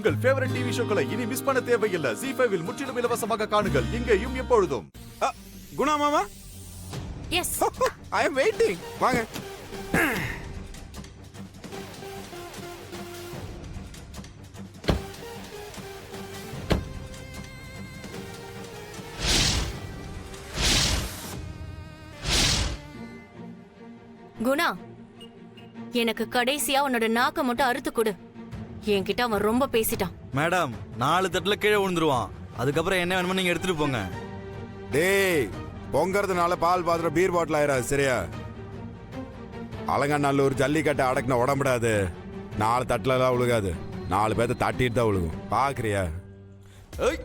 உங்கள் favourite TV ஷோக்களை இனி miss பண்ண தேவையில்லை. ZEE5 இல் முற்றிலும் இலவசமாக காணுங்கள். இங்கேயும் எப்பொழுதும். குணா மாமா. எஸ். I am waiting. வாங்க. குணா, எனக்கு கடைசியா உன்னோட நாக்க மட்டும் அறுத்து கொடு. என்கிட்ட அவன் ரொம்ப பேசிட்டான். மேடம் 4 தட்டுல கீழே விழுந்துருவான். அதுக்கப்புறம் என்ன வேணுமோ நீங்க எடுத்துட்டு போங்க. டேய், பொங்கறதுனால பால் பாத்திரம் பீர் பாட்டில் ஆயிராது, சரியா? அலங்காநல்லூர் ஜல்லிக்கட்டை அடக்கின உடம்புடாது. 4 தட்டுல எல்லாம் விழுகாது. 4 பேர்த்த தட்டிட்டு தான் விழுகும். பாக்குறியா? ஏய்,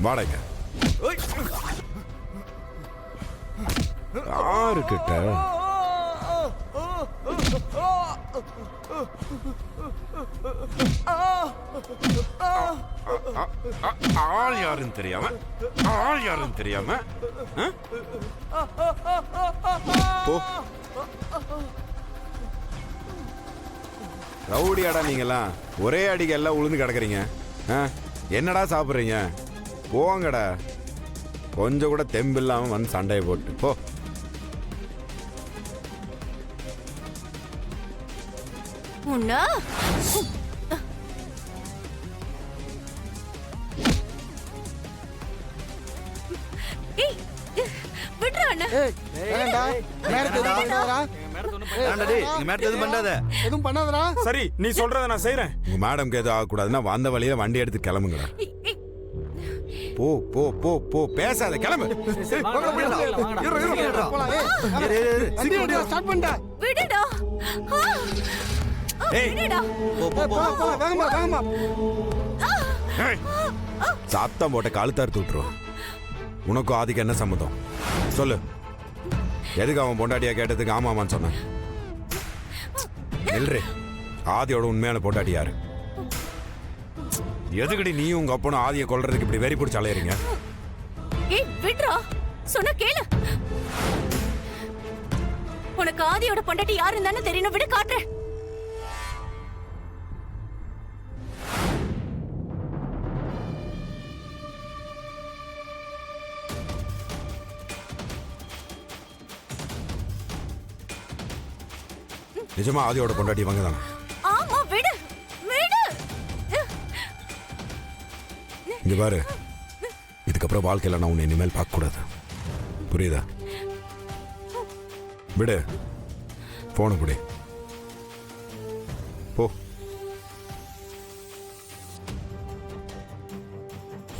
வாடகை யாருக்கிட்ட? ஆள் யாருன்னு தெரியாம ரவுடியாடா நீங்கெல்லாம். ஒரே அடிக்கு எல்லாம் உளுந்து கிடக்குறீங்க. என்னடா சாப்பிடுறீங்க? போங்கடா. கொஞ்சம் கூட தெம்பு இல்லாம வந்து சண்டையை போட்டு போ. உன்னா சரி, நீ சொல்றத நான் செய்யறேன். உங்க மேடம்க்கு எதுவும் ஆகக்கூடாதுன்னா வந்த வழியில வண்டி எடுத்து கிளம்புங்க. போ போ போ போ, பேசாத, கிளம்பு. சத்தம் போட்ட கழுத்தறுத்து விட்டுருவான். உனக்கும் ஆதிக்கு என்ன சம்மதம் சொல்லு? எதுக்கு அவன் பொண்டாட்டியா கேட்டதுக்கு ஆமாமான்னு சொன்னான்? நெல்றே, ஆதியோட உண்மையான பொண்டாட்டி யாரு? எதுக்கடி நீயும் உங்க அப்பனும் ஆதியை கொல்றதுக்கு இப்படி வெறி பிடிச்சு அலையறீங்க? ஏய் விட்றா, சொன்ன கேளு. உனக்கு ஆதியோட பொண்டாட்டி யாருன்னு தானே தெரியணும். விட காட்டுறேன். நிஜமா ஆதியோட பொண்டாட்டி இவங்க தானே? ஆமா, விடு விடு. இங்க பாரு, இதுக்கப்புறம் வாழ்க்கையில நான் உன்னை இனிமேல் பார்க்க கூடாது, புரியுதா? விடு, போன புடி, போ.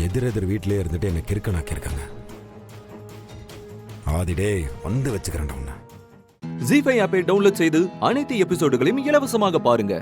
எதிரெதிர் வீட்டிலே இருந்துட்டு என்ன கிறுக்கனாக்கியிருக்காங்க. ஆதிடே வந்து வச்சுக்கிறேன் உன்னை. ZEE5 ஆப்பை டவுன்லோட் செய்து அனைத்து எபிசோடுகளையும் இலவசமாக பாருங்க.